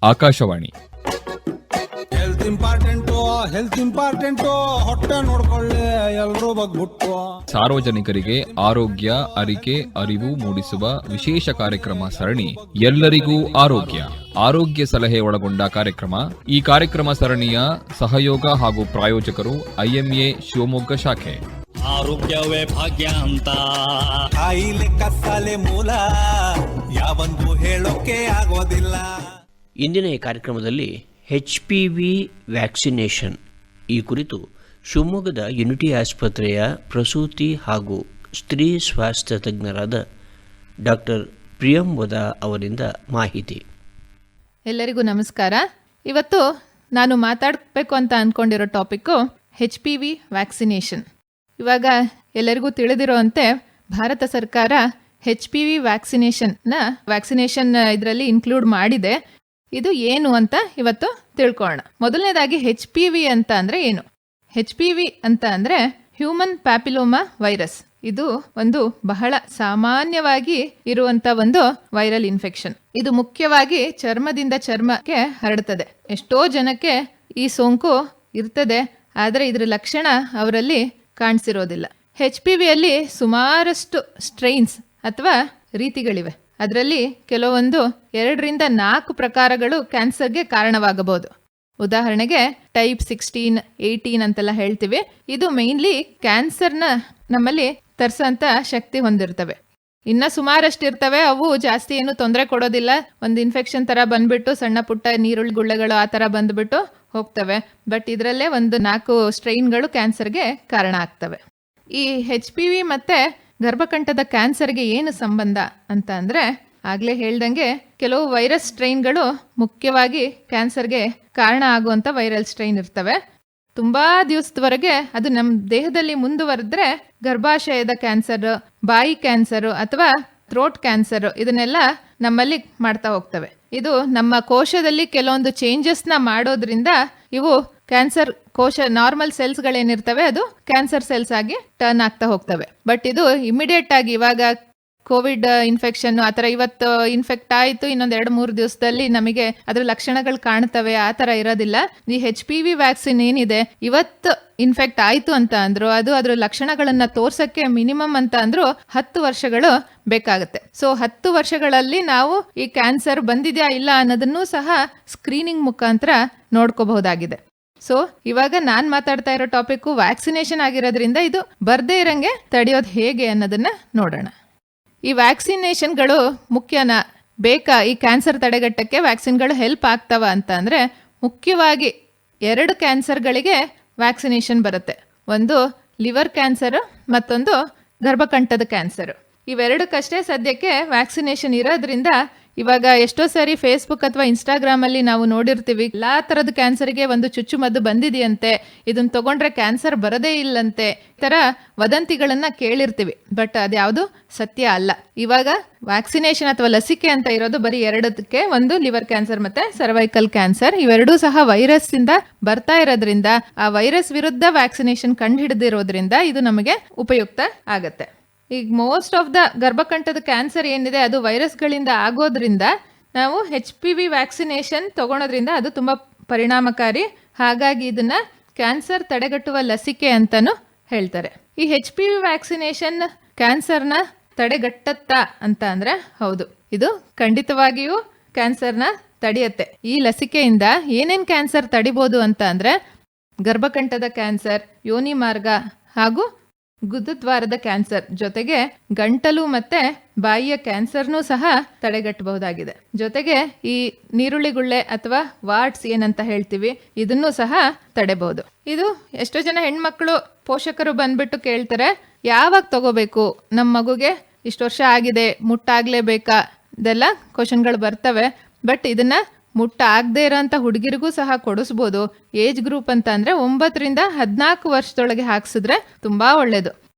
Akashvani. Health important ಹೊಟ್ಟೆ ನೋಡ್ಕೊಳ್ಳಿ ಎಲ್ರೂ ಬಗ್ಬಿಟ್ಟು. ಸಾರ್ವಜನಿಕರಿಗೆ ಆರೋಗ್ಯ ಅರಿಕೆ ಅರಿವು ಮೂಡಿಸುವ ವಿಶೇಷ ಕಾರ್ಯಕ್ರಮ ಸರಣಿ ಎಲ್ಲರಿಗೂ ಆರೋಗ್ಯ ಸಲಹೆ ಒಳಗೊಂಡ ಕಾರ್ಯಕ್ರಮ. ಈ ಕಾರ್ಯಕ್ರಮ ಸರಣಿಯ ಸಹಯೋಗ ಹಾಗೂ ಪ್ರಾಯೋಜಕರು IMA ಶಿವಮೊಗ್ಗ ಶಾಖೆ. ಆರೋಗ್ಯವೇ ಭಾಗ್ಯ ಅಂತ ಕಾಯಿಲೆ ಕತ್ತಲೆ ಮೂಲ ಯಾವಂದು ಹೇಳೋಕೆ ಆಗೋದಿಲ್ಲ. ಇಂದಿನ ಈ ಕಾರ್ಯಕ್ರಮದಲ್ಲಿ HPV ವ್ಯಾಕ್ಸಿನೇಷನ್ ಈ ಕುರಿತು ಶಿವಮೊಗ್ಗದ ಯುನಿಟಿ ಆಸ್ಪತ್ರೆಯ ಪ್ರಸೂತಿ ಹಾಗೂ ಸ್ತ್ರೀ ಸ್ವಾಸ್ಥ್ಯ ತಜ್ಞರಾದ ಡಾಕ್ಟರ್ ಪ್ರಿಯಂವದಾ ಅವರಿಂದ ಮಾಹಿತಿ. ಎಲ್ಲರಿಗೂ ನಮಸ್ಕಾರ. ಇವತ್ತು ನಾನು ಮಾತಾಡಬೇಕು ಅಂತ ಅಂದ್ಕೊಂಡಿರೋ ಟಾಪಿಕ್ಕು HPV ವ್ಯಾಕ್ಸಿನೇಷನ್. ಇವಾಗ ಎಲ್ಲರಿಗೂ ತಿಳಿದಿರೋಂತೆ ಭಾರತ ಸರ್ಕಾರ HPV ವ್ಯಾಕ್ಸಿನೇಷನ್ ಇದರಲ್ಲಿ ಇನ್ಕ್ಲೂಡ್ ಮಾಡಿದೆ. ಇದು ಏನು ಅಂತ ಇವತ್ತು ತಿಳ್ಕೊಳ್ಳೋಣ. ಮೊದಲನೇದಾಗಿ HPV ಅಂತ ಅಂದರೆ ಏನು? HPV ಅಂತ ಅಂದರೆ ಹ್ಯೂಮನ್ ಪ್ಯಾಪಿಲೋಮಾ ವೈರಸ್. ಇದು ಒಂದು ಬಹಳ ಸಾಮಾನ್ಯವಾಗಿ ಇರುವಂತ ಒಂದು ವೈರಲ್ ಇನ್ಫೆಕ್ಷನ್. ಇದು ಮುಖ್ಯವಾಗಿ ಚರ್ಮದಿಂದ ಚರ್ಮಕ್ಕೆ ಹರಡುತ್ತದೆ. ಎಷ್ಟೋ ಜನಕ್ಕೆ ಈ ಸೋಂಕು ಇರ್ತದೆ, ಆದರೆ ಇದರ ಲಕ್ಷಣ ಅವರಲ್ಲಿ ಕಾಣಿಸಿರೋದಿಲ್ಲ. HPVಯಲ್ಲಿ ಸುಮಾರಷ್ಟು ಸ್ಟ್ರೈನ್ಸ್ ಅಥವಾ ರೀತಿಗಳಿವೆ. ಅದರಲ್ಲಿ ಕೆಲವೊಂದು 2 ರಿಂದ 4 ಪ್ರಕಾರಗಳು ಕ್ಯಾನ್ಸರ್ಗೆ ಕಾರಣವಾಗಬಹುದು. ಉದಾಹರಣೆಗೆ ಟೈಪ್ 16, 18 ಅಂತೆಲ್ಲ ಹೇಳ್ತೀವಿ. ಇದು ಮೇನ್ಲಿ ಕ್ಯಾನ್ಸರ್ನ ನಮ್ಮಲ್ಲಿ ತರಿಸೋಂಥ ಶಕ್ತಿ ಹೊಂದಿರ್ತವೆ. ಇನ್ನು ಸುಮಾರಷ್ಟು ಇರ್ತವೆ, ಅವು ಜಾಸ್ತಿ ಏನು ತೊಂದರೆ ಕೊಡೋದಿಲ್ಲ. ಒಂದು ಇನ್ಫೆಕ್ಷನ್ ಥರ ಬಂದ್ಬಿಟ್ಟು ಸಣ್ಣ ಪುಟ್ಟ ನೀರುಳ್ಳಿ ಗುಳ್ಳೆಗಳು ಆ ಥರ ಬಂದುಬಿಟ್ಟು ಹೋಗ್ತವೆ. ಬಟ್ ಇದರಲ್ಲೇ ಒಂದು 4 ಸ್ಟ್ರೈನ್ಗಳು ಕ್ಯಾನ್ಸರ್ಗೆ ಕಾರಣ ಆಗ್ತವೆ. ಈ HPV ಮತ್ತು ಗರ್ಭಕಂಠದ ಕ್ಯಾನ್ಸರ್ಗೆ ಏನು ಸಂಬಂಧ ಅಂತ ಅಂದರೆ, ಆಗಲೇ ಹೇಳ್ದಂಗೆ ಕೆಲವು ವೈರಸ್ ಸ್ಟ್ರೈನ್ಗಳು ಮುಖ್ಯವಾಗಿ ಕ್ಯಾನ್ಸರ್ಗೆ ಕಾರಣ ಆಗುವಂಥ ವೈರಲ್ ಸ್ಟ್ರೈನ್ ಇರ್ತವೆ. ತುಂಬ ದಿವಸದವರೆಗೆ ಅದು ನಮ್ಮ ದೇಹದಲ್ಲಿ ಮುಂದುವರೆದ್ರೆ ಗರ್ಭಾಶಯದ ಕ್ಯಾನ್ಸರ್, ಬಾಯಿ ಕ್ಯಾನ್ಸರು ಅಥವಾ ಥ್ರೋಟ್ ಕ್ಯಾನ್ಸರು ಇದನ್ನೆಲ್ಲ ನಮ್ಮಲ್ಲಿ ಮಾಡ್ತಾ ಹೋಗ್ತವೆ. ಇದು ನಮ್ಮ ಕೋಶದಲ್ಲಿ ಕೆಲವೊಂದು ಚೇಂಜಸ್ನ ಮಾಡೋದ್ರಿಂದ ಇವು ಕ್ಯಾನ್ಸರ್ ಕೋಶ ನಾರ್ಮಲ್ ಸೆಲ್ಸ್ಗಳೇನಿರ್ತವೆ ಅದು ಕ್ಯಾನ್ಸರ್ ಸೆಲ್ಸ್ ಆಗಿ ಟರ್ನ್ ಆಗ್ತಾ ಹೋಗ್ತವೆ. ಬಟ್ ಇದು ಇಮಿಡಿಯೇಟ್ ಆಗಿ ಇವಾಗ ಕೋವಿಡ್ ಇನ್ಫೆಕ್ಷನ್ ಆ ಥರ ಇವತ್ತು ಇನ್ಫೆಕ್ಟ್ ಆಯಿತು, ಇನ್ನೊಂದು 2-3 ದಿವಸದಲ್ಲಿ ನಮಗೆ ಅದರ ಲಕ್ಷಣಗಳು ಕಾಣ್ತವೆ, ಆ ಥರ ಇರೋದಿಲ್ಲ. ಈ HPV ವ್ಯಾಕ್ಸಿನ್ ಏನಿದೆ, ಇವತ್ತು ಇನ್ಫೆಕ್ಟ್ ಆಯಿತು ಅಂತ ಅಂದ್ರು ಅದು ಅದರ ಲಕ್ಷಣಗಳನ್ನು ತೋರ್ಸಕ್ಕೆ ಮಿನಿಮಮ್ ಅಂತ ಅಂದ್ರು 10 ವರ್ಷಗಳು ಬೇಕಾಗುತ್ತೆ. ಸೊ 10 ವರ್ಷಗಳಲ್ಲಿ ನಾವು ಈ ಕ್ಯಾನ್ಸರ್ ಬಂದಿದೆಯಾ ಇಲ್ಲ ಅನ್ನೋದನ್ನು ಸಹ ಸ್ಕ್ರೀನಿಂಗ್ ಮುಖಾಂತರ ನೋಡ್ಕೋಬಹುದಾಗಿದೆ. ಸೊ ಇವಾಗ ನಾನು ಮಾತಾಡ್ತಾ ಇರೋ ಟಾಪಿಕ್ಕು ವ್ಯಾಕ್ಸಿನೇಷನ್ ಆಗಿರೋದ್ರಿಂದ ಇದು ಬರ್ದೇ ಇರಂಗೆ ತಡೆಯೋದು ಹೇಗೆ ಅನ್ನೋದನ್ನ ನೋಡೋಣ. ಈ ವ್ಯಾಕ್ಸಿನೇಷನ್ಗಳು ಮುಖ್ಯನಾ, ಬೇಕಾ? ಈ ಕ್ಯಾನ್ಸರ್ ತಡೆಗಟ್ಟಕ್ಕೆ ವ್ಯಾಕ್ಸಿನ್ಗಳು ಹೆಲ್ಪ್ ಆಗ್ತಾವ ಅಂತ ಅಂದರೆ ಮುಖ್ಯವಾಗಿ 2 ಕ್ಯಾನ್ಸರ್ಗಳಿಗೆ ವ್ಯಾಕ್ಸಿನೇಷನ್ ಬರುತ್ತೆ. ಒಂದು ಲಿವರ್ ಕ್ಯಾನ್ಸರು, ಮತ್ತೊಂದು ಗರ್ಭಕಂಠದ ಕ್ಯಾನ್ಸರು. ಇವೆರಡಕ್ಕಷ್ಟೇ ಸದ್ಯಕ್ಕೆ ವ್ಯಾಕ್ಸಿನೇಷನ್ ಇರೋದ್ರಿಂದ ಇವಾಗ ಎಷ್ಟೋ ಸಾರಿ ಫೇಸ್ಬುಕ್ ಅಥವಾ ಇನ್ಸ್ಟಾಗ್ರಾಮಲ್ಲಿ ನಾವು ನೋಡಿರ್ತೀವಿ, ಎಲ್ಲ ಥರದ ಕ್ಯಾನ್ಸರ್ಗೆ ಒಂದು ಚುಚ್ಚುಮದ್ದು ಬಂದಿದೆಯಂತೆ, ಇದನ್ನು ತಗೊಂಡ್ರೆ ಕ್ಯಾನ್ಸರ್ ಬರೋದೇ ಇಲ್ಲಂತೆ, ಈ ಥರ ವದಂತಿಗಳನ್ನು ಕೇಳಿರ್ತೀವಿ. ಬಟ್ ಅದ್ಯಾವುದು ಸತ್ಯ ಅಲ್ಲ. ಇವಾಗ ವ್ಯಾಕ್ಸಿನೇಷನ್ ಅಥವಾ ಲಸಿಕೆ ಅಂತ ಇರೋದು ಬರೀ 2ಕ್ಕೆ, ಒಂದು ಲಿವರ್ ಕ್ಯಾನ್ಸರ್ ಮತ್ತೆ ಸರ್ವೈಕಲ್ ಕ್ಯಾನ್ಸರ್. ಇವೆರಡೂ ಸಹ ವೈರಸ್ ಇಂದ ಬರ್ತಾ ಇರೋದ್ರಿಂದ ಆ ವೈರಸ್ ವಿರುದ್ಧ ವ್ಯಾಕ್ಸಿನೇಷನ್ ಕಂಡುಹಿಡಿದಿರೋದ್ರಿಂದ ಇದು ನಮಗೆ ಉಪಯುಕ್ತ ಆಗತ್ತೆ. ಈಗ ಮೋಸ್ಟ್ ಆಫ್ ದ ಗರ್ಭಕಂಠದ ಕ್ಯಾನ್ಸರ್ ಏನಿದೆ ಅದು ವೈರಸ್ಗಳಿಂದ ಆಗೋದ್ರಿಂದ ನಾವು HPV ವ್ಯಾಕ್ಸಿನೇಷನ್ ತಗೊಳೋದ್ರಿಂದ ಅದು ತುಂಬ ಪರಿಣಾಮಕಾರಿ. ಹಾಗಾಗಿ ಇದನ್ನ ಕ್ಯಾನ್ಸರ್ ತಡೆಗಟ್ಟುವ ಲಸಿಕೆ ಅಂತಲೂ ಹೇಳ್ತಾರೆ. ಈ HPV ವ್ಯಾಕ್ಸಿನೇಷನ್ ಕ್ಯಾನ್ಸರ್ನ ತಡೆಗಟ್ಟತ್ತಾ ಅಂತ ಅಂದರೆ ಹೌದು, ಇದು ಖಂಡಿತವಾಗಿಯೂ ಕ್ಯಾನ್ಸರ್ನ ತಡೆಯುತ್ತೆ. ಈ ಲಸಿಕೆಯಿಂದ ಏನೇನು ಕ್ಯಾನ್ಸರ್ ತಡಿಬೋದು ಅಂತ ಅಂದರೆ ಗರ್ಭಕಂಠದ ಕ್ಯಾನ್ಸರ್, ಯೋನಿ ಮಾರ್ಗ ಹಾಗೂ ಗುದದ್ವಾರದ ಕ್ಯಾನ್ಸರ್, ಜೊತೆಗೆ ಗಂಟಲು ಮತ್ತೆ ಬಾಯಿಯ ಕ್ಯಾನ್ಸರ್ನೂ ಸಹ ತಡೆಗಟ್ಟಬಹುದಾಗಿದೆ. ಜೊತೆಗೆ ಈ ನೀರುಳ್ಳಿಗುಳ್ಳೆ ಅಥವಾ ವಾರ್ಟ್ಸ್ ಏನಂತ ಹೇಳ್ತೀವಿ, ಇದನ್ನೂ ಸಹ ತಡೆಬಹುದು. ಇದು ಎಷ್ಟೋ ಜನ ಹೆಣ್ಮಕ್ಳು ಪೋಷಕರು ಬಂದ್ಬಿಟ್ಟು ಕೇಳ್ತಾರೆ, ಯಾವಾಗ ತಗೋಬೇಕು, ನಮ್ಮ ಮಗುಗೆ ಇಷ್ಟು ವರ್ಷ ಆಗಿದೆ, ಮುಟ್ಟಾಗಲೇಬೇಕಾ, ಇದೆಲ್ಲ ಕ್ವಶನ್ಗಳು ಬರ್ತವೆ. ಬಟ್ ಇದನ್ನ ಮುಟ್ಟಾಗದೇ ಇರೋಂಥ ಹುಡುಗಿರಿಗೂ ಸಹ ಕೊಡಿಸ್ಬೋದು. ಏಜ್ ಗ್ರೂಪ್ ಅಂತ ಅಂದರೆ 9 ರಿಂದ 14 ವರ್ಷದೊಳಗೆ ಹಾಕ್ಸಿದ್ರೆ ತುಂಬ ಒಳ್ಳೆಯದು.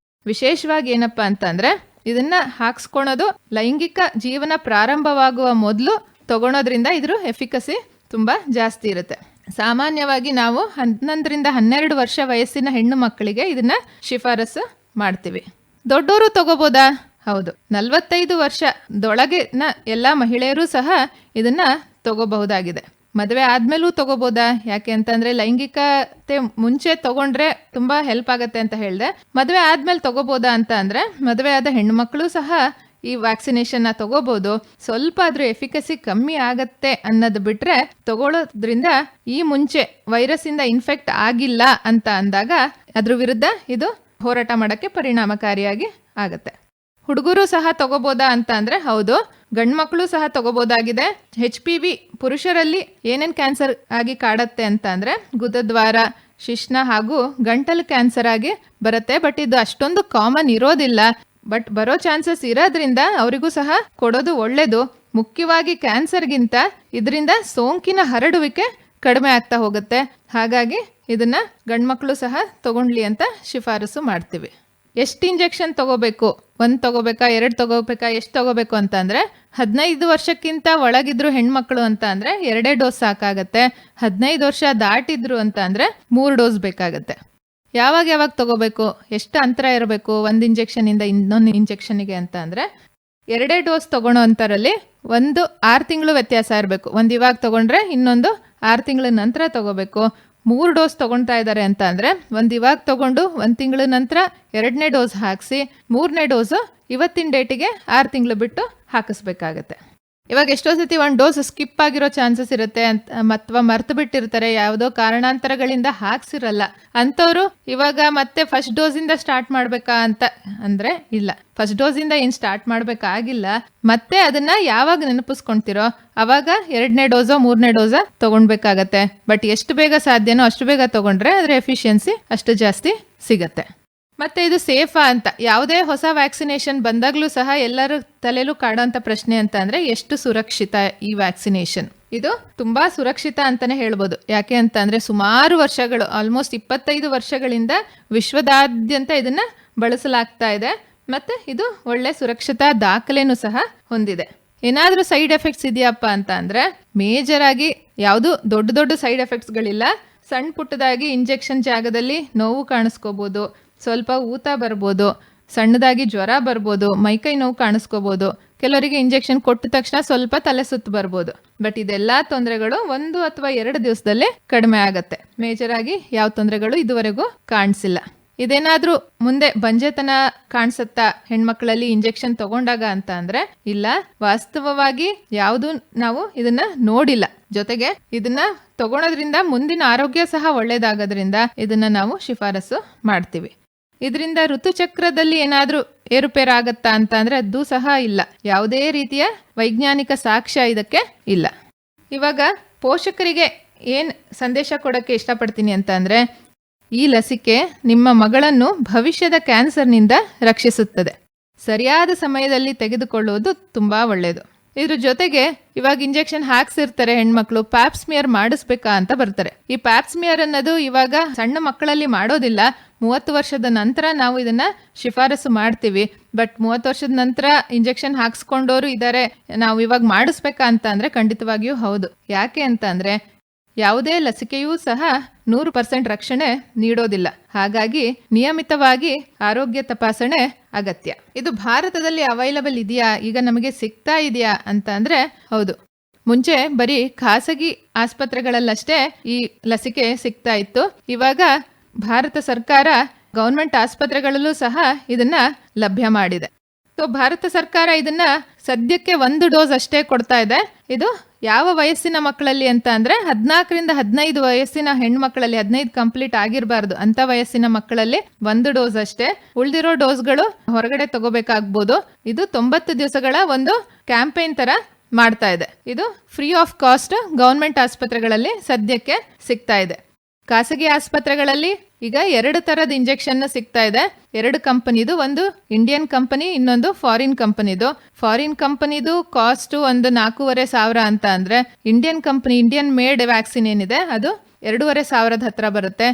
ವಿಶೇಷವಾಗಿ ಏನಪ್ಪ ಅಂತಂದರೆ ಇದನ್ನು ಹಾಕ್ಸ್ಕೊಳೋದು ಲೈಂಗಿಕ ಜೀವನ ಪ್ರಾರಂಭವಾಗುವ ಮೊದಲು ತಗೊಳೋದ್ರಿಂದ ಇದ್ರ ಎಫಿಕಸಿ ತುಂಬ ಜಾಸ್ತಿ ಇರುತ್ತೆ. ಸಾಮಾನ್ಯವಾಗಿ ನಾವು 11 ರಿಂದ 12 ವರ್ಷ ವಯಸ್ಸಿನ ಹೆಣ್ಣು ಮಕ್ಕಳಿಗೆ ಇದನ್ನು ಶಿಫಾರಸು ಮಾಡ್ತೀವಿ. ದೊಡ್ಡವರು ತಗೋಬೋದಾ? ಹೌದು, 45 ವರ್ಷದೊಳಗಿನ ಎಲ್ಲ ಮಹಿಳೆಯರು ಸಹ ಇದನ್ನು ತಗೋಬಹುದಾಗಿದೆ. ಮದುವೆ ಆದ್ಮೇಲೂ ತಗೋಬೋದಾ, ಯಾಕೆ ಅಂತಂದ್ರೆ ಲೈಂಗಿಕತೆ ಮುಂಚೆ ತಗೊಂಡ್ರೆ ತುಂಬಾ ಹೆಲ್ಪ್ ಆಗತ್ತೆ ಅಂತ ಹೇಳ್ದೆ. ಮದುವೆ ಆದ್ಮೇಲೆ ತಗೋಬೋದಾ ಅಂತ ಅಂದ್ರೆ ಮದುವೆ ಆದ ಹೆಣ್ಮಕ್ಳು ಸಹ ಈ ವ್ಯಾಕ್ಸಿನೇಷನ್ ತಗೋಬಹುದು. ಸ್ವಲ್ಪ ಆದ್ರೂ ಎಫಿಕಸಿ ಕಮ್ಮಿ ಆಗತ್ತೆ ಅನ್ನೋದು ಬಿಟ್ರೆ ತಗೊಳ್ಳೋದ್ರಿಂದ ಈ ಮುಂಚೆ ವೈರಸ್ ಇಂದ ಇನ್ಫೆಕ್ಟ್ ಆಗಿಲ್ಲ ಅಂತ ಅಂದಾಗ ಅದ್ರ ವಿರುದ್ಧ ಇದು ಹೋರಾಟ ಮಾಡಕ್ಕೆ ಪರಿಣಾಮಕಾರಿಯಾಗಿ ಆಗತ್ತೆ. ಹುಡುಗರು ಸಹ ತಗೋಬೋದಾ ಅಂತ ಅಂದ್ರೆ ಹೌದು, ಗಂಡ್ಮಕ್ಳು ಸಹ ತಗೋಬೋದಾಗಿದೆ. HPV ಪುರುಷರಲ್ಲಿ ಏನೇನ್ ಕ್ಯಾನ್ಸರ್ ಆಗಿ ಕಾಡತ್ತೆ ಅಂತ ಅಂದ್ರೆ ಗುದದ್ವಾರ, ಶಿಶ್ನ ಹಾಗೂ ಗಂಟಲು ಕ್ಯಾನ್ಸರ್ ಆಗಿ ಬರುತ್ತೆ. ಬಟ್ ಇದು ಅಷ್ಟೊಂದು ಕಾಮನ್ ಇರೋದಿಲ್ಲ. ಬಟ್ ಬರೋ ಚಾನ್ಸಸ್ ಇರೋದ್ರಿಂದ ಅವರಿಗೂ ಸಹ ಕೊಡೋದು ಒಳ್ಳೇದು. ಮುಖ್ಯವಾಗಿ ಕ್ಯಾನ್ಸರ್ಗಿಂತ ಇದರಿಂದ ಸೋಂಕಿನ ಹರಡುವಿಕೆ ಕಡಿಮೆ ಆಗ್ತಾ ಹೋಗುತ್ತೆ. ಹಾಗಾಗಿ ಇದನ್ನ ಗಂಡ್ಮಕ್ಳು ಸಹ ತಗೊಂಡ್ಲಿ ಅಂತ ಶಿಫಾರಸು ಮಾಡ್ತೀವಿ. ಎಷ್ಟು ಇಂಜೆಕ್ಷನ್ ತಗೋಬೇಕು, 1 ತಗೋಬೇಕಾ, 2 ತಗೋಬೇಕಾ, ಎಷ್ಟು ತಗೋಬೇಕು ಅಂತ ಅಂದ್ರೆ 15 ವರ್ಷಕ್ಕಿಂತ ಒಳಗಿದ್ರು ಹೆಣ್ಮಕ್ಳು ಅಂತ ಅಂದ್ರೆ 2 ಡೋಸ್ ಸಾಕಾಗತ್ತೆ. 15 ವರ್ಷ ದಾಟಿದ್ರು ಅಂತ ಅಂದ್ರೆ 3 ಡೋಸ್ ಬೇಕಾಗತ್ತೆ. ಯಾವಾಗ ತಗೋಬೇಕು, ಎಷ್ಟು ಅಂತರ ಇರಬೇಕು ಒಂದು ಇಂಜೆಕ್ಷನ್ ಇಂದ ಇನ್ನೊಂದು ಇಂಜೆಕ್ಷನ್ಗೆ ಅಂತ ಅಂದ್ರೆ 2 ಡೋಸ್ ತಗೊಳ್ಳೋ ಅಂತರಲ್ಲಿ 1 6 ತಿಂಗಳು ವ್ಯತ್ಯಾಸ ಇರಬೇಕು. ಒಂದು ಇವಾಗ ತಗೊಂಡ್ರೆ ಇನ್ನೊಂದು 6 ತಿಂಗಳ ನಂತರ ತಗೋಬೇಕು. 3 ಡೋಸ್ ತಗೊಳ್ತಾ ಇದ್ದಾರೆ ಅಂತ ಅಂದ್ರೆ ಒಂದು ಇವಾಗ ತಗೊಂಡು 1 ತಿಂಗಳ ನಂತರ 2ನೇ ಡೋಸ್ ಹಾಕಿಸಿ 3ನೇ ಡೋಸು ಇವತ್ತಿನ ಡೇಟಿಗೆ 6 ತಿಂಗಳು ಬಿಟ್ಟು ಹಾಕಿಸ್ಬೇಕಾಗತ್ತೆ. ಇವಾಗ ಎಷ್ಟೋ ಸತಿ 1 ಡೋಸ್ ಸ್ಕಿಪ್ ಆಗಿರೋ ಚಾನ್ಸಸ್ ಇರುತ್ತೆ ಅಥವಾ ಮರ್ತು ಬಿಟ್ಟಿರ್ತಾರೆ, ಯಾವುದೋ ಕಾರಣಾಂತರಗಳಿಂದ ಹಾಕ್ಸಿರಲ್ಲ. ಅಂಥವ್ರು ಇವಾಗ ಮತ್ತೆ ಫಸ್ಟ್ ಡೋಸಿಂದ ಸ್ಟಾರ್ಟ್ ಮಾಡ್ಬೇಕಾ ಅಂತ ಅಂದ್ರೆ ಇಲ್ಲ, ಫಸ್ಟ್ ಡೋಸಿಂದ ಏನು ಸ್ಟಾರ್ಟ್ ಮಾಡ್ಬೇಕಾಗಿಲ್ಲ. ಮತ್ತೆ ಅದನ್ನ ಯಾವಾಗ ನೆನಪಿಸ್ಕೊಂತೀರೋ ಅವಾಗ 2ನೇ ಡೋಸೋ 3ನೇ ಡೋಸೋ ತಗೊಳ್ಬೇಕಾಗತ್ತೆ. ಬಟ್ ಎಷ್ಟು ಬೇಗ ಸಾಧ್ಯನೋ ಅಷ್ಟು ಬೇಗ ತಗೊಂಡ್ರೆ ಅದರ ಎಫಿಷಿಯನ್ಸಿ ಅಷ್ಟು ಜಾಸ್ತಿ ಸಿಗತ್ತೆ. ಮತ್ತೆ ಇದು ಸೇಫಾ ಅಂತ ಯಾವುದೇ ಹೊಸ ವ್ಯಾಕ್ಸಿನೇಷನ್ ಬಂದಾಗ್ಲೂ ಸಹ ಎಲ್ಲರ ತಲೆಲೂ ಕಾಡೋಂಥ ಪ್ರಶ್ನೆ ಅಂತ ಅಂದ್ರೆ ಎಷ್ಟು ಸುರಕ್ಷಿತ ಈ ವ್ಯಾಕ್ಸಿನೇಷನ್. ಇದು ತುಂಬಾ ಸುರಕ್ಷಿತ ಅಂತಾನೆ ಹೇಳ್ಬೋದು. ಯಾಕೆ ಅಂತ ಅಂದ್ರೆ ಸುಮಾರು ವರ್ಷಗಳು, ಆಲ್ಮೋಸ್ಟ್ 25 ವರ್ಷಗಳಿಂದ ವಿಶ್ವದಾದ್ಯಂತ ಇದನ್ನ ಬಳಸಲಾಗ್ತಾ ಇದೆ. ಮತ್ತೆ ಇದು ಒಳ್ಳೆ ಸುರಕ್ಷತಾ ದಾಖಲೆನೂ ಸಹ ಹೊಂದಿದೆ. ಏನಾದ್ರೂ ಸೈಡ್ ಎಫೆಕ್ಟ್ಸ್ ಇದೆಯಪ್ಪ ಅಂತ ಅಂದ್ರೆ ಮೇಜರ್ ಆಗಿ ಯಾವುದು ದೊಡ್ಡ ಸೈಡ್ ಎಫೆಕ್ಟ್ಸ್ಗಳಿಲ್ಲ. ಸಣ್ಣ ಪುಟ್ಟದಾಗಿ ಇಂಜೆಕ್ಷನ್ ಜಾಗದಲ್ಲಿ ನೋವು ಕಾಣಿಸ್ಕೋಬಹುದು, ಸ್ವಲ್ಪ ಊತ ಬರ್ಬೋದು, ಸಣ್ಣದಾಗಿ ಜ್ವರ ಬರ್ಬೋದು, ಮೈಕೈ ನೋವು ಕಾಣಿಸ್ಕೋಬಹುದು. ಕೆಲವರಿಗೆ ಇಂಜೆಕ್ಷನ್ ಕೊಟ್ಟ ತಕ್ಷಣ ಸ್ವಲ್ಪ ತಲೆ ಸುತ್ತು ಬರ್ಬೋದು. ಬಟ್ ಇದೆಲ್ಲಾ ತೊಂದರೆಗಳು 1 ಅಥವಾ 2 ದಿವಸದಲ್ಲೇ ಕಡಿಮೆ ಆಗತ್ತೆ. ಮೇಜರ್ ಆಗಿ ಯಾವ ತೊಂದರೆಗಳು ಇದುವರೆಗೂ ಕಾಣಿಸಿಲ್ಲ. ಇದೇನಾದ್ರೂ ಮುಂದೆ ಬಂಜೆತನ ಕಾಣಿಸುತ್ತಾ ಹೆಣ್ಮಕ್ಳಲ್ಲಿ ಇಂಜೆಕ್ಷನ್ ತಗೊಂಡಾಗ ಅಂತ ಅಂದ್ರೆ ಇಲ್ಲ, ವಾಸ್ತವವಾಗಿ ಯಾವುದು ನಾವು ಇದನ್ನ ನೋಡಿಲ್ಲ. ಜೊತೆಗೆ ಇದನ್ನ ತಗೊಳೋದ್ರಿಂದ ಮುಂದಿನ ಆರೋಗ್ಯ ಸಹ ಒಳ್ಳೇದಾಗೋದ್ರಿಂದ ಇದನ್ನ ನಾವು ಶಿಫಾರಸು ಮಾಡ್ತೀವಿ. ಇದರಿಂದ ಋತುಚಕ್ರದಲ್ಲಿ ಏನಾದ್ರೂ ಏರುಪೇರು ಆಗತ್ತಾ ಅಂತ ಅಂದ್ರೆ ಅದು ಸಹ ಇಲ್ಲ. ಯಾವುದೇ ರೀತಿಯ ವೈಜ್ಞಾನಿಕ ಸಾಕ್ಷ್ಯ ಇದಕ್ಕೆ ಇಲ್ಲ. ಇವಾಗ ಪೋಷಕರಿಗೆ ಏನ್ ಸಂದೇಶ ಕೊಡಕ್ಕೆ ಇಷ್ಟಪಡ್ತೀನಿ ಅಂತ ಅಂದ್ರೆ ಈ ಲಸಿಕೆ ನಿಮ್ಮ ಮಗಳನ್ನು ಭವಿಷ್ಯದ ಕ್ಯಾನ್ಸರ್ನಿಂದ ರಕ್ಷಿಸುತ್ತದೆ. ಸರಿಯಾದ ಸಮಯದಲ್ಲಿ ತೆಗೆದುಕೊಳ್ಳುವುದು ತುಂಬಾ ಒಳ್ಳೆಯದು. ಇದ್ರ ಜೊತೆಗೆ ಇವಾಗ ಇಂಜೆಕ್ಷನ್ ಹಾಕ್ಸಿರ್ತಾರೆ ಹೆಣ್ಮಕ್ಳು, ಪ್ಯಾಪ್ಸ್ಮಿಯರ್ ಮಾಡಿಸ್ಬೇಕಾ ಅಂತ ಬರ್ತಾರೆ. ಈ ಪ್ಯಾಪ್ಸ್ಮಿಯರ್ ಅನ್ನೋದು ಇವಾಗ ಸಣ್ಣ ಮಕ್ಕಳಲ್ಲಿ ಮಾಡೋದಿಲ್ಲ. 30 ವರ್ಷದ ನಂತರ ನಾವು ಇದನ್ನ ಶಿಫಾರಸು ಮಾಡ್ತೀವಿ. ಬಟ್ 30 ವರ್ಷದ ನಂತರ ಇಂಜೆಕ್ಷನ್ ಹಾಕ್ಸ್ಕೊಂಡೋರು ಇದ್ದಾರೆ, ನಾವು ಇವಾಗ ಮಾಡಿಸ್ಬೇಕಾ ಅಂತ ಅಂದ್ರೆ ಖಂಡಿತವಾಗಿಯೂ ಹೌದು. ಯಾಕೆ ಅಂತ ಅಂದ್ರೆ ಯಾವುದೇ ಲಸಿಕೆಯೂ ಸಹ 100% ರಕ್ಷಣೆ ನೀಡೋದಿಲ್ಲ. ಹಾಗಾಗಿ ನಿಯಮಿತವಾಗಿ ಆರೋಗ್ಯ ತಪಾಸಣೆ ಅಗತ್ಯ. ಇದು ಭಾರತದಲ್ಲಿ ಅವೈಲಬಲ್ ಇದೆಯಾ, ಈಗ ನಮಗೆ ಸಿಗ್ತಾ ಇದೆಯಾ ಅಂತ ಅಂದ್ರೆ ಹೌದು. ಮುಂಚೆ ಬರೀ ಖಾಸಗಿ ಆಸ್ಪತ್ರೆಗಳಲ್ಲಷ್ಟೇ ಈ ಲಸಿಕೆ ಸಿಗ್ತಾ ಇತ್ತು. ಇವಾಗ ಭಾರತ ಸರ್ಕಾರ ಗವರ್ಮೆಂಟ್ ಆಸ್ಪತ್ರೆಗಳಲ್ಲೂ ಸಹ ಇದನ್ನ ಲಭ್ಯ ಮಾಡಿದೆ. ಸೊ ಭಾರತ ಸರ್ಕಾರ ಇದನ್ನ ಸದ್ಯಕ್ಕೆ 1 ಡೋಸ್ ಅಷ್ಟೇ ಕೊಡ್ತಾ ಇದೆ. ಇದು ಯಾವ ವಯಸ್ಸಿನ ಮಕ್ಕಳಲ್ಲಿ ಅಂತ ಅಂದ್ರೆ 14ರಿಂದ 15 ವಯಸ್ಸಿನ ಹೆಣ್ಮಕ್ಳಲ್ಲಿ, 15 ಕಂಪ್ಲೀಟ್ ಆಗಿರಬಾರ್ದು ಅಂತ ವಯಸ್ಸಿನ ಮಕ್ಕಳಲ್ಲಿ 1 ಡೋಸ್ ಅಷ್ಟೇ. ಉಳಿದಿರೋ ಡೋಸ್ಗಳು ಹೊರಗಡೆ ತಗೋಬೇಕಾಗ್ಬೋದು. ಇದು 90 ದಿವಸಗಳ ಒಂದು ಕ್ಯಾಂಪೇನ್ ತರ ಮಾಡ್ತಾ ಇದೆ. ಇದು ಫ್ರೀ ಆಫ್ ಕಾಸ್ಟ್ ಗವರ್ಮೆಂಟ್ ಆಸ್ಪತ್ರೆಗಳಲ್ಲಿ ಸದ್ಯಕ್ಕೆ ಸಿಗ್ತಾ ಇದೆ. ಖಾಸಗಿ ಆಸ್ಪತ್ರೆಗಳಲ್ಲಿ ಈಗ 2 ತರದ ಇಂಜೆಕ್ಷನ್ ಸಿಗ್ತಾ ಇದೆ. 2 ಕಂಪನಿದು, ಒಂದು ಇಂಡಿಯನ್ ಕಂಪನಿ, ಇನ್ನೊಂದು ಫಾರಿನ್ ಕಂಪನಿದು. ಫಾರಿನ್ ಕಂಪನಿದು ಕಾಸ್ಟ್ ಒಂದು 4,500 ಅಂತ ಅಂದ್ರೆ Indian company, Indian made vaccine ಏನಿದೆ ಅದು 2,500 ಹತ್ರ ಬರುತ್ತೆ.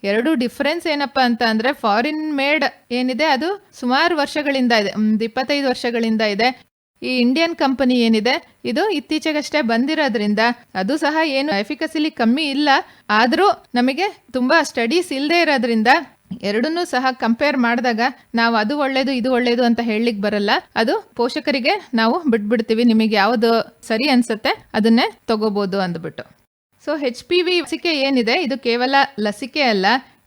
2 ಡಿಫರೆನ್ಸ್ ಏನಪ್ಪಾ ಅಂತ ಅಂದ್ರೆ ಫಾರಿನ್ ಮೇಡ್ ಏನಿದೆ ಅದು ಸುಮಾರು ವರ್ಷಗಳಿಂದ ಇದೆ, 25 ವರ್ಷಗಳಿಂದ ಇದೆ. ಈ ಇಂಡಿಯನ್ ಕಂಪನಿ ಏನಿದೆ ಇದು ಇತ್ತೀಚೆಗಷ್ಟೇ ಬಂದಿರೋದ್ರಿಂದ ಅದು ಸಹ ಏನು ಎಫಿಕಸಿಲಿ ಕಮ್ಮಿ ಇಲ್ಲ. ಆದ್ರೂ ನಮಗೆ ತುಂಬಾ ಸ್ಟಡೀಸ್ ಇಲ್ಲದೆ ಇರೋದ್ರಿಂದ ಎರಡನ್ನೂ ಸಹ ಕಂಪೇರ್ ಮಾಡಿದಾಗ ನಾವು ಅದು ಒಳ್ಳೇದು ಇದು ಒಳ್ಳೇದು ಅಂತ ಹೇಳಲಿಕ್ಕೆ ಬರಲ್ಲ. ಅದು ಪೋಷಕರಿಗೆ ನಾವು ಬಿಟ್ಬಿಡ್ತೀವಿ, ನಿಮಗೆ ಯಾವುದು ಸರಿ ಅನ್ಸುತ್ತೆ ಅದನ್ನೇ ತಗೋಬಹುದು ಅಂದ್ಬಿಟ್ಟು. ಸೊ HPV ಲಸಿಕೆ ಏನಿದೆ ಇದು ಕೇವಲ ಲಸಿಕೆ ಅಲ್ಲ,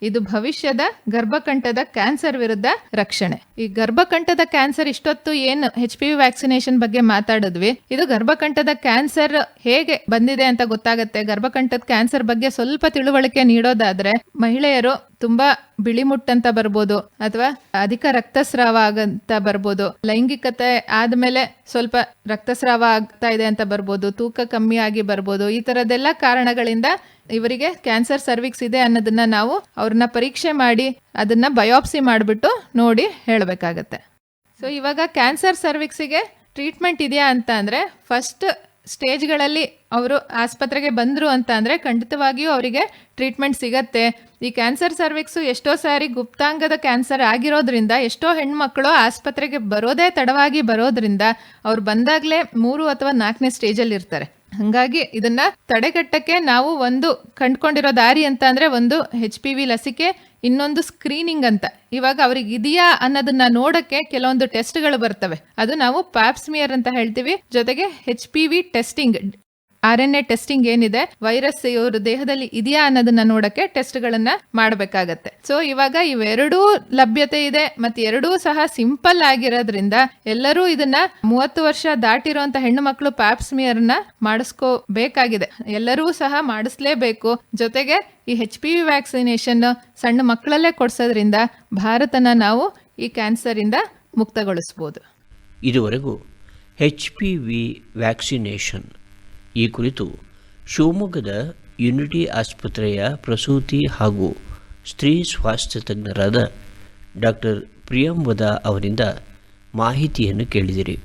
ಇದು ಭವಿಷ್ಯದ ಗರ್ಭಕಂಠದ ಕ್ಯಾನ್ಸರ್ ವಿರುದ್ಧ ರಕ್ಷಣೆ. ಈ ಗರ್ಭಕಂಠದ ಕ್ಯಾನ್ಸರ್ ಇಷ್ಟೊತ್ತು ಏನು HPV ವ್ಯಾಕ್ಸಿನೇಷನ್ ಬಗ್ಗೆ ಮಾತಾಡಿದ್ವಿ, ಇದು ಗರ್ಭಕಂಠದ ಕ್ಯಾನ್ಸರ್ ಹೇಗೆ ಬಂದಿದೆ ಅಂತ ಗೊತ್ತಾಗತ್ತೆ. ಗರ್ಭಕಂಠದ ಕ್ಯಾನ್ಸರ್ ಬಗ್ಗೆ ಸ್ವಲ್ಪ ತಿಳುವಳಿಕೆ ನೀಡೋದಾದ್ರೆ ಮಹಿಳೆಯರು ತುಂಬಾ ಬಿಳಿಮುಟ್ಟಂತ ಬರ್ಬೋದು, ಅಥವಾ ಅಧಿಕ ರಕ್ತಸ್ರಾವ ಆಗಂತ ಬರ್ಬೋದು, ಲೈಂಗಿಕತೆ ಆದ್ಮೇಲೆ ಸ್ವಲ್ಪ ರಕ್ತಸ್ರಾವ ಆಗ್ತಾ ಇದೆ ಅಂತ ಬರ್ಬೋದು, ತೂಕ ಕಮ್ಮಿ ಆಗಿ ಬರ್ಬೋದು. ಈ ತರದೆಲ್ಲ ಕಾರಣಗಳಿಂದ ಇವರಿಗೆ ಕ್ಯಾನ್ಸರ್ ಸರ್ವಿಕ್ಸ್ ಇದೆ ಅನ್ನೋದನ್ನ ನಾವು ಅವ್ರನ್ನ ಪರೀಕ್ಷೆ ಮಾಡಿ ಅದನ್ನ ಬಯೋಪ್ಸಿ ಮಾಡಿಬಿಟ್ಟು ನೋಡಿ ಹೇಳಬೇಕಾಗತ್ತೆ. ಸೊ ಇವಾಗ ಕ್ಯಾನ್ಸರ್ ಸರ್ವಿಕ್ಸಿಗೆ ಟ್ರೀಟ್ಮೆಂಟ್ ಇದೆಯಾ ಅಂತ ಅಂದ್ರೆ, ಫಸ್ಟ್ ಸ್ಟೇಜ್ಗಳಲ್ಲಿ ಅವರು ಆಸ್ಪತ್ರೆಗೆ ಬಂದ್ರು ಅಂತ ಅಂದ್ರೆ ಖಂಡಿತವಾಗಿಯೂ ಅವರಿಗೆ ಟ್ರೀಟ್ಮೆಂಟ್ ಸಿಗತ್ತೆ. ಈ ಕ್ಯಾನ್ಸರ್ ಸರ್ವಿಕ್ಸು ಎಷ್ಟೋ ಸಾರಿ ಗುಪ್ತಾಂಗದ ಕ್ಯಾನ್ಸರ್ ಆಗಿರೋದ್ರಿಂದ ಎಷ್ಟೋ ಹೆಣ್ಮಕ್ಳು ಆಸ್ಪತ್ರೆಗೆ ಬರೋದೇ ತಡವಾಗಿ ಬರೋದ್ರಿಂದ ಅವ್ರು ಬಂದಾಗ್ಲೇ 3 ಅಥವಾ 4ನೇ ಸ್ಟೇಜಲ್ಲಿ ಇರ್ತಾರೆ. ಹಂಗಾಗಿ ಇದನ್ನ ತಡೆಗಟ್ಟಕ್ಕೆ ನಾವು ಒಂದು ಕಂಡ್ಕೊಂಡಿರೋ ದಾರಿ ಅಂತ ಅಂದ್ರೆ ಒಂದು HPV ಲಸಿಕೆ, ಇನ್ನೊಂದು ಸ್ಕ್ರೀನಿಂಗ್ ಅಂತ. ಇವಾಗ ಅವ್ರಿಗೆ ಇದೆಯಾ ಅನ್ನೋದನ್ನ ನೋಡಕ್ಕೆ ಕೆಲವೊಂದು ಟೆಸ್ಟ್ಗಳು ಬರ್ತವೆ, ಅದು ನಾವು ಪ್ಯಾಪ್ಸ್ಮಿಯರ್ ಅಂತ ಹೇಳ್ತೀವಿ. ಜೊತೆಗೆ HPV ಟೆಸ್ಟಿಂಗ್, RNA ಟೆಸ್ಟಿಂಗ್ ಏನಿದೆ, ವೈರಸ್ ಇವ್ರ ದೇಹದಲ್ಲಿ ಇದೆಯಾ ಅನ್ನೋದನ್ನ ನೋಡಕ್ಕೆ ಟೆಸ್ಟ್ಗಳನ್ನ ಮಾಡಬೇಕಾಗತ್ತೆ. ಸೊ ಇವಾಗ ಇವೆರಡೂ ಲಭ್ಯತೆ ಇದೆ, ಮತ್ತೆ ಎರಡೂ ಸಹ ಸಿಂಪಲ್ ಆಗಿರೋದ್ರಿಂದ ಎಲ್ಲರೂ ಇದನ್ನ 30 ವರ್ಷ ದಾಟಿರೋಂತ ಹೆಣ್ಣು ಮಕ್ಕಳು ಪ್ಯಾಪ್ಸ್ಮಿಯರ್ನ ಮಾಡಿಸ್ಕೋಬೇಕಾಗಿದೆ. ಎಲ್ಲರೂ ಸಹ ಮಾಡಿಸ್ಲೇಬೇಕು. ಜೊತೆಗೆ ಈ HPV ವ್ಯಾಕ್ಸಿನೇಷನ್ ಸಣ್ಣ ಮಕ್ಕಳಲ್ಲೇ ಕೊಡ್ಸೋದ್ರಿಂದ ಭಾರತನ ನಾವು ಈ ಕ್ಯಾನ್ಸರ್ ಇಂದ ಮುಕ್ತಗೊಳಿಸ್ಬೋದು. ಇದುವರೆಗೂ HPV ವ್ಯಾಕ್ಸಿನೇಷನ್ ಈ ಕುರಿತು ಶಿವಮೊಗ್ಗದ ಯುನಿಟಿ ಆಸ್ಪತ್ರೆಯ ಪ್ರಸೂತಿ ಹಾಗೂ ಸ್ತ್ರೀ ಸ್ವಾಸ್ಥ್ಯ ತಜ್ಞರಾದ ಡಾಕ್ಟರ್ ಪ್ರಿಯಂವದ ಅವರಿಂದ ಮಾಹಿತಿಯನ್ನು ಕೇಳಿದಿರಿ.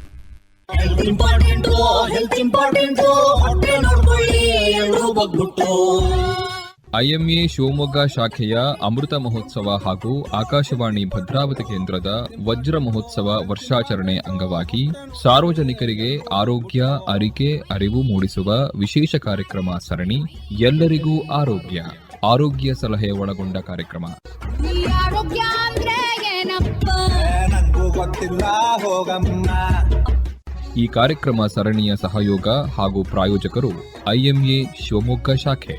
IMA ಶಿವಮೊಗ್ಗ ಶಾಖೆಯ ಅಮೃತ ಮಹೋತ್ಸವ ಹಾಗೂ ಆಕಾಶವಾಣಿ ಭದ್ರಾವತಿ ಕೇಂದ್ರದ ವಜ್ರ ಮಹೋತ್ಸವ ವರ್ಷಾಚರಣೆ ಅಂಗವಾಗಿ ಸಾರ್ವಜನಿಕರಿಗೆ ಆರೋಗ್ಯ, ಅರಿಕೆ, ಅರಿವು ಮೂಡಿಸುವ ವಿಶೇಷ ಕಾರ್ಯಕ್ರಮ ಸರಣಿ ಎಲ್ಲರಿಗೂ ಆರೋಗ್ಯ. ಆರೋಗ್ಯ ಸಲಹೆ ಒಳಗೊಂಡ ಕಾರ್ಯಕ್ರಮ. ನಂಗೂ ಗೊತ್ತಿಲ್ಲ ಹೋಗಮ್ಮ. ಈ ಕಾರ್ಯಕ್ರಮ ಸರಣಿಯ ಸಹಯೋಗ ಹಾಗೂ ಪ್ರಾಯೋಜಕರು IMA ಶಿವಮೊಗ್ಗ ಶಾಖೆ.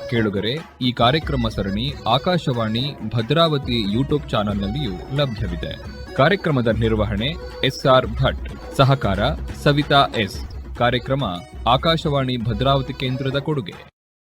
ಕೇಳುಗರೆ, ಈ ಕಾರ್ಯಕ್ರಮ ಸರಣಿ ಆಕಾಶವಾಣಿ ಭದ್ರಾವತಿ ಯೂಟ್ಯೂಬ್ ಚಾನೆಲ್ನಲ್ಲಿಯೂ ಲಭ್ಯವಿದೆ. ಕಾರ್ಯಕ್ರಮದ ನಿರ್ವಹಣೆ SR ಭಟ್, ಸಹಕಾರ ಸವಿತಾ S. ಕಾರ್ಯಕ್ರಮ ಆಕಾಶವಾಣಿ ಭದ್ರಾವತಿ ಕೇಂದ್ರದ ಕೊಡುಗೆ.